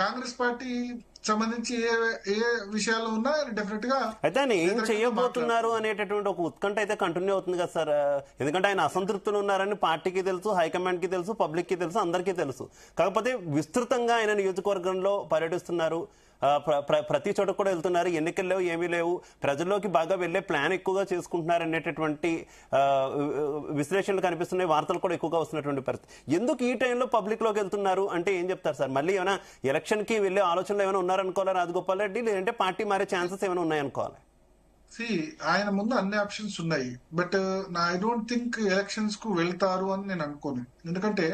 Congress party సంబంధించి ఏ ఏ విషయాల్లో ఉన్నా డెఫినెట్ గా అయితే ఆయన ఏం వ్యతిరేకంగా చేయబోతున్నారు మాట్లాడతారు. అనేటటువంటి ఒక ఉత్కంఠ అయితే కంటిన్యూ అవుతుంది కదా సార్. ఎందుకంటే ఆయన అసంతృప్తులు ఉన్నారని పార్టీకి తెలుసు, హైకమాండ్ కి తెలుసు, పబ్లిక్ కి తెలుసు, అందరికీ తెలుసు. కాకపోతే విస్తృతంగా ఆయన నియోజకవర్గంలో పర్యటిస్తున్నారు, ప్రతి చోట కూడా వెళ్తున్నారు. ఎన్నికలు లేవు, ఏమీ లేవు, ప్రజల్లోకి బాగా వెళ్లే ప్లాన్ ఎక్కువగా చేసుకుంటున్నారు అనేటటువంటి విశ్లేషణలు కనిపిస్తున్నాయి, వార్తలు కూడా ఎక్కువగా వస్తున్నటువంటి పరిస్థితి. ఎందుకు ఈ టైంలో పబ్లిక్ లోకి వెళ్తున్నారు అంటే ఏం చెప్తారు సార్? మళ్ళీ ఏమైనా ఎలక్షన్ కి వెళ్లే ఆలోచనలు ఏమైనా ఉన్నారనుకోవాలా రాజగోపాల్ రెడ్డి, లేదంటే పార్టీ మారే ఛాన్సెస్ ఏమైనా ఉన్నాయనుకోవాలి? ఆయన ముందు అన్ని ఆప్షన్స్ ఉన్నాయి, but I don't think elections కు వెళ్తారు అని నేను అనుకోను. ఎందుకంటే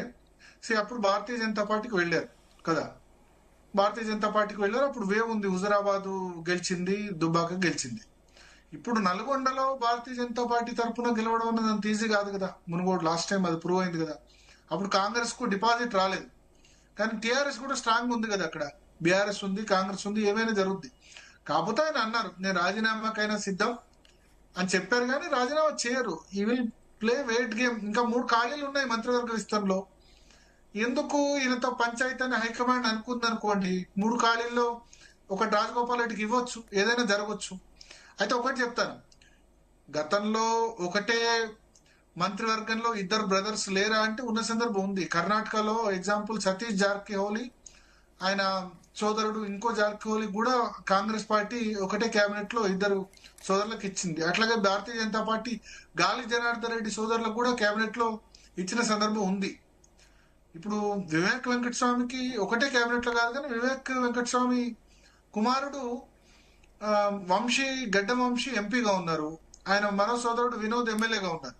అప్పుడు భారతీయ జనతా పార్టీకి వెళ్ళారు కదా, భారతీయ జనతా పార్టీకి వెళ్ళారు. అప్పుడు వేవ్ ఉంది, హుజురాబాద్ గెలిచింది, దుబ్బాక గెలిచింది. ఇప్పుడు నల్గొండలో భారతీయ జనతా పార్టీ తరఫున గెలవడం అన్నది అంత ఈజీ కాదు కదా. మునుగోడు లాస్ట్ టైం అది ప్రూవ్ అయింది కదా. అప్పుడు కాంగ్రెస్ కు డిపాజిట్ రాలేదు, కానీ టీఆర్ఎస్ కూడా స్ట్రాంగ్ ఉంది కదా. అక్కడ బీఆర్ఎస్ ఉంది, కాంగ్రెస్ ఉంది, ఏమైనా జరుగుద్ది. కాకపోతే ఆయన అన్నారు నేను రాజీనామాకైనా సిద్ధం అని చెప్పారు, కానీ రాజీనామా చేయరు. ఈ విల్ ప్లే వెయిట్ గేమ్. ఇంకా 3 ఖాళీలు ఉన్నాయి మంత్రివర్గ విస్తరణలో. ఎందుకు ఈయనతో పంచాయతీ అని హైకమాండ్ అనుకుంది అనుకోండి, 3 ఖాళీల్లో ఒకటి రాజగోపాల్ రెడ్డికి ఇవ్వచ్చు, ఏదైనా జరగవచ్చు. అయితే ఒకటి చెప్తాను, గతంలో ఒకటే మంత్రివర్గంలో 2 బ్రదర్స్ లేరా అంటే ఉన్న సందర్భం ఉంది. కర్ణాటకలో ఎగ్జాంపుల్ సతీష్ జారకిహోలీ, ఆయన సోదరుడు ఇంకో జారకిహోలీ కూడా కాంగ్రెస్ పార్టీ ఒకటే కేబినెట్ లో 2 సోదరులకు ఇచ్చింది. అట్లాగే భారతీయ జనతా పార్టీ గాలి జనార్దన్ రెడ్డి సోదరులకు కూడా కేబినెట్ లో ఇచ్చిన సందర్భం ఉంది. ఇప్పుడు వివేక్ వెంకటస్వామికి ఒకటే కేబినెట్ లో కాదు, కానీ వివేక్ వెంకటస్వామి కుమారుడు గడ్డం వంశీ ఎంపీగా ఉన్నారు, ఆయన మరో సోదరుడు వినోద్ ఎమ్మెల్యేగా ఉన్నారు.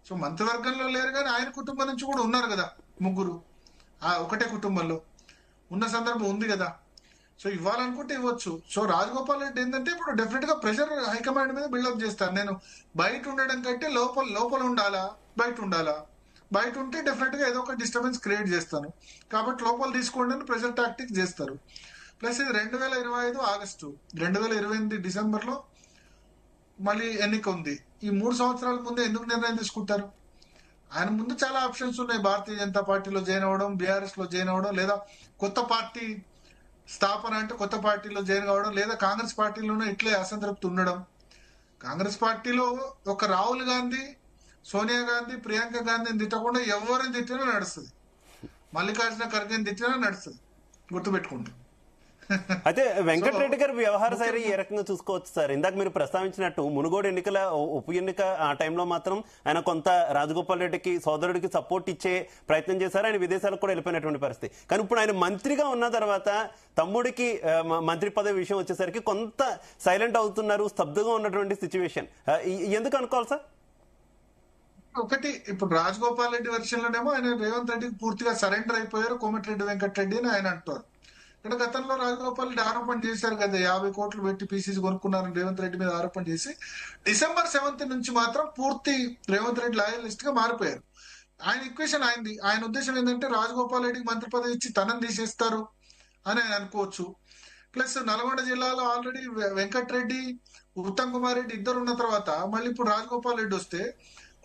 సో మంత్రివర్గంలో లేరు, కానీ ఆయన కుటుంబం నుంచి కూడా ఉన్నారు కదా 3 ఒకటే కుటుంబంలో ఉన్న సందర్భం ఉంది కదా. సో ఇవ్వాలనుకుంటే ఇవ్వచ్చు. సో రాజగోపాల్ రెడ్డి ఏంటంటే ఇప్పుడు డెఫినెట్ గా ప్రెషర్ హైకమాండ్ మీద బిల్డప్ చేస్తారు. నేను బయట ఉండడం కంటే లోపల ఉండాలా, బయట ఉండాలా, బయట ఉంటే డెఫినెట్ గా ఏదో ఒక డిస్టర్బెన్స్ క్రియేట్ చేస్తాను, కాబట్టి లోపల తీసుకోండి అని ప్రెషర్ టాక్టిక్ చేస్తారు. ప్లస్ ఇది 2025 ఆగస్టు, 2028 డిసెంబర్ లో మళ్ళీ ఎన్నిక ఉంది. ఈ 3 సంవత్సరాల ముందే ఎందుకు నిర్ణయం తీసుకుంటారు? ఆయన ముందు చాలా ఆప్షన్స్ ఉన్నాయి. భారతీయ జనతా పార్టీలో జాయిన్ అవ్వడం, బీఆర్ఎస్ లో జాయిన్ అవ్వడం, లేదా కొత్త పార్టీ స్థాపన అంటే కొత్త పార్టీలో జాయిన్ కావడం, లేదా కాంగ్రెస్ పార్టీలోనే ఇట్లే అసంతృప్తి ఉండడం. కాంగ్రెస్ పార్టీలో ఒక రాహుల్ గాంధీ, సోనియా గాంధీ, ప్రియాంక గాంధీని తిట్టకుండా ఎవరిని తిట్టినా నడుస్తుంది, మల్లికార్జున ఖర్గేని తిట్టినా నడుస్తుంది, గుర్తుపెట్టుకుంటాం. అయితే వెంకటరెడ్డి గారి వ్యవహార శైలి ఏ రకంగా చూసుకోవచ్చు సార్? ఇందాక మీరు ప్రస్తావించినట్టు మునుగోడు ఎన్నికల ఉప ఎన్నిక ఆ టైంలో మాత్రం ఆయన కొంత రాజగోపాల్ రెడ్డికి సోదరుడికి సపోర్ట్ ఇచ్చే ప్రయత్నం చేశారు, ఆయన విదేశాలకు కూడా వెళ్ళిపోయినటువంటి పరిస్థితి. కానీ ఇప్పుడు ఆయన మంత్రిగా ఉన్న తర్వాత తమ్ముడికి మంత్రి పదవి విషయం వచ్చేసరికి కొంత సైలెంట్ అవుతున్నారు, స్తబ్దుగా ఉన్నటువంటి సిచ్యువేషన్. ఎందుకు అనుకోవాలి సార్? ఒకటి, ఇప్పుడు రాజగోపాల్ రెడ్డి వెర్షన్ లోనేమో ఆయన రేవంత్ రెడ్డికి పూర్తిగా సరెండర్ అయిపోయారు, కోమటిరెడ్డి వెంకటరెడ్డి అని ఆయన అంటారు. ఇక్కడ గతంలో రాజగోపాల్ రెడ్డి ఆరోపణ చేశారు కదా, 50 కోట్లు పెట్టి పీసీసీ కొనుక్కున్నారని రేవంత్ రెడ్డి మీద ఆరోపణ చేసి December 7th నుంచి మాత్రం పూర్తి రేవంత్ రెడ్డి లాయలిస్ట్ గా మారిపోయారు. ఆయన ఈక్వేషన్ అయింది. ఆయన ఉద్దేశం ఏంటంటే రాజగోపాల్ రెడ్డికి మంత్రి పదవి ఇచ్చి తనని తీసేస్తారు అని ఆయన అనుకోవచ్చు. ప్లస్ నల్గొండ జిల్లాలో ఆల్రెడీ వెంకటరెడ్డి, ఉత్తమ్ కుమార్ రెడ్డి 2 ఉన్న తర్వాత మళ్ళీ ఇప్పుడు రాజగోపాల్ రెడ్డి వస్తే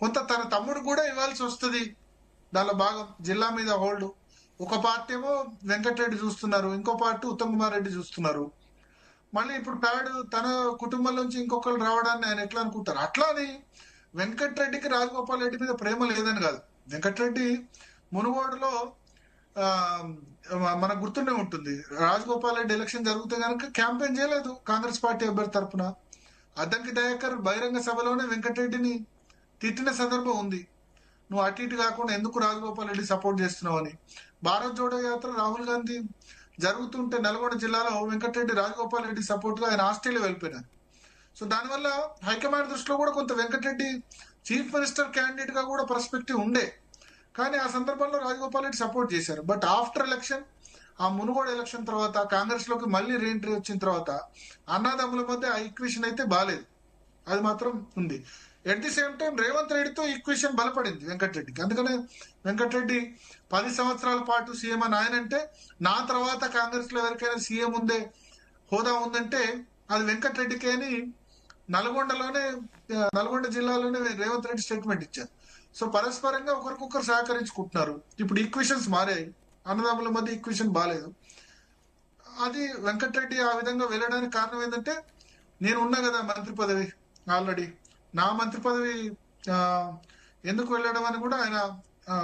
కొంత తన తమ్ముడు కూడా ఇవ్వాల్సి వస్తుంది. దానిలో భాగం జిల్లా మీద హోల్డ్. ఒక పార్టీ ఏమో వెంకటరెడ్డి చూస్తున్నారు, ఇంకో పార్టీ ఉత్తమ్ కుమార్ రెడ్డి చూస్తున్నారు. మళ్ళీ ఇప్పుడు ప్యాడ్ తన కుటుంబం నుంచి ఇంకొకరు రావడాన్ని ఆయన ఎట్లా అనుకుంటారు? అట్లా అని వెంకటరెడ్డికి రాజగోపాల్ రెడ్డి మీద ప్రేమ లేదని కాదు. వెంకటరెడ్డి మునుగోడులో మనకు గుర్తుండే ఉంటుంది, రాజగోపాల్ రెడ్డి ఎలక్షన్ జరిగితే కనుక క్యాంపెయిన్ చేయలేదు కాంగ్రెస్ పార్టీ అభ్యర్థి తరఫున. అద్దంకి దయాకర్ బహిరంగ సభలోనే వెంకటరెడ్డిని తిట్టిన సందర్భం ఉంది, నువ్వు అటు ఇటు కాకుండా ఎందుకు రాజగోపాల్ రెడ్డి సపోర్ట్ చేస్తున్నావు అని. భారత్ జోడో యాత్ర రాహుల్ గాంధీ జరుగుతుంటే నల్గొండ జిల్లాలో వెంకటరెడ్డి రాజగోపాల్ రెడ్డి సపోర్ట్ గా ఆయన ఆస్ట్రేలియా వెళ్ళిపోయినారు. సో దానివల్ల హైకమాండ్ దృష్టిలో కూడా కొంత వెంకటరెడ్డి చీఫ్ మినిస్టర్ క్యాండిడేట్ గా కూడా పర్స్పెక్టివ్ ఉండే, కానీ ఆ సందర్భంలో రాజగోపాల్ రెడ్డి సపోర్ట్ చేశారు. బట్ ఆఫ్టర్ ఎలక్షన్, ఆ మునుగోడు ఎలక్షన్ తర్వాత కాంగ్రెస్ లోకి మళ్ళీ రీఎంట్రీ వచ్చిన తర్వాత అన్నదమ్ముల మధ్య ఆ ఈక్వేషన్ అయితే బాలేదు, అది మాత్రం ఉంది. At the same time Revanth రెడ్డితో ఈక్వేషన్ బలపడింది వెంకటరెడ్డికి. అందుకనే వెంకటరెడ్డి 10 సంవత్సరాల పాటు సీఎం అని ఆయన అంటే, నా తర్వాత కాంగ్రెస్ లో ఎవరికైనా సీఎం ఉందే హోదా ఉందంటే అది వెంకటరెడ్డికి అని నల్గొండ జిల్లాలోనే రేవంత్ రెడ్డి స్టేట్మెంట్ ఇచ్చారు. సో పరస్పరంగా ఒకరికొకరు సహకరించుకుంటున్నారు. ఇప్పుడు ఈక్వేషన్స్ మారాయి, అన్నదమ్ముల మధ్య ఈక్వేషన్ బాగాలేదు. అది వెంకటరెడ్డి ఆ విధంగా వెళ్ళడానికి కారణం ఏంటంటే నేను ఉన్నా కదా మంత్రి పదవి ఆల్రెడీ, నా మంత్రి పదవి ఆ, ఎందుకు వెళ్ళడం అని కూడా ఆయన ఆ,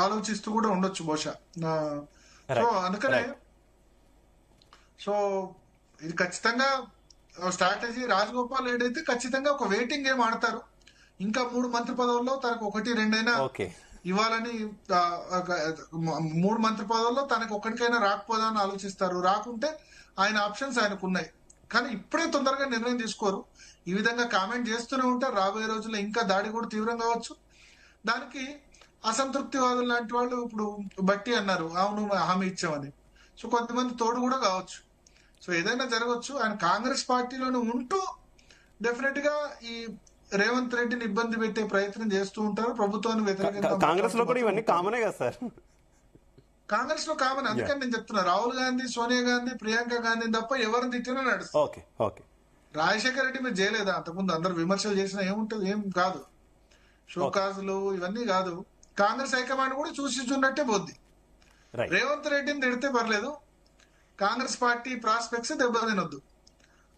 ఆలోచిస్తూ కూడా ఉండొచ్చు బహుశా. సో రైట్ అందుకనే, రైట్ సో ఇది ఖచ్చితంగా స్ట్రాటజీ. రాజగోపాల్ రెడ్డి అయితే ఖచ్చితంగా ఒక వెయిటింగ్ గేమ్ ఆడతారు. ఇంకా 3 మంత్రి పదవుల్లో తనకు 1-2 ఓకే ఇవ్వాలని, ఆ, ఒక 3 మంత్రి పదవుల్లో తనకు ఒక్కడికైనా రాకపోదా అని ఆలోచిస్తారు. రాకుంటే ఆయన ఆప్షన్స్ ఆయనకు ఉన్నాయి. కానీ ఇప్పుడే తొందరగా నిర్ణయం తీసుకోరు. ఈ విధంగా కామెంట్ చేస్తూనే ఉంటారు. రాబోయే రోజుల్లో ఇంకా దాడి కూడా తీవ్రం కావచ్చు. దానికి అసంతృప్తివాదులు లాంటి వాళ్ళు ఇప్పుడు బట్టి అన్నారు, అవును హామీ ఇచ్చామని. సో కొంతమంది తోడు కూడా కావచ్చు. సో ఏదైనా జరగవచ్చు. ఆయన కాంగ్రెస్ పార్టీలోనే ఉంటూ డెఫినెట్ గా ఈ రేవంత్ రెడ్డిని ఇబ్బంది పెట్టే ప్రయత్నం చేస్తూ ఉంటారు. ప్రభుత్వాన్ని వ్యతిరేకంగా కాంగ్రెస్ లో కూడా ఇవన్నీ మాట్లాడుతూ కామనే కదా సార్. కాంగ్రెస్ లో కామన్. అందుకని నేను చెప్తున్నా, రాహుల్ గాంధీ, సోనియా గాంధీ, ప్రియాంక గాంధీ తప్ప ఎవరిని తిట్టినా నడుస్తుంది. ఓకే ఓకే రాజశేఖర రెడ్డి మీరు చేయలేదా? అంతకుముందు అందరు విమర్శలు చేసినా ఏముంటది? ఏం కాదు. షోకాజులు ఇవన్నీ కాదు. కాంగ్రెస్ హైకమాండ్ కూడా చూసి చూడనట్టే పోద్ది. రైట్ రేవంత్ రెడ్డిని తిడితే పర్లేదు, కాంగ్రెస్ పార్టీ ప్రాస్పెక్ట్స్ దెబ్బతినొద్దు.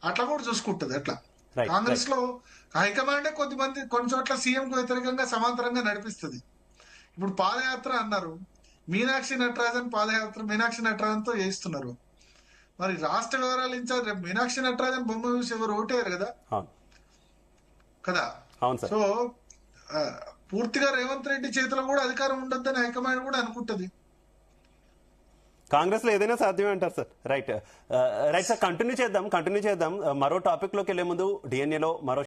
అట్లా కూడా చూసుకుంటది. అట్లా రైట్ కాంగ్రెస్ లో హైకమాండే కొద్దిమంది కొన్ని చోట్ల సీఎం కు వ్యతిరేకంగా సమాంతరంగా నడిపిస్తుంది. ఇప్పుడు పాదయాత్ర అన్నారు, మీనాక్షి నటరాజన్ పాదయాత్ర మీనాక్షి నటరాజన్ తో చేయిస్తున్నారు. మరి రాష్ట్ర వివరాలు ఇన్ఛార్జ్ రేపు మీనాక్షి నటరాజన్ బొమ్మ చూసి ఎవరు ఓటేరు కదా అవును కదా. అవును సార్. సో ఆ, పూర్తిగా రేవంత్ రెడ్డి చేతిలో కూడా అధికారం ఉండొద్దని హైకమాండ్ కూడా అనుకుంటది. కాంగ్రెస్ లో ఏదైనా సాధ్యమే అంటారు sir. Right right sir, continue చేద్దాం. మరో టాపిక్ లోకి వెళ్లే ముందు DNA లో మరో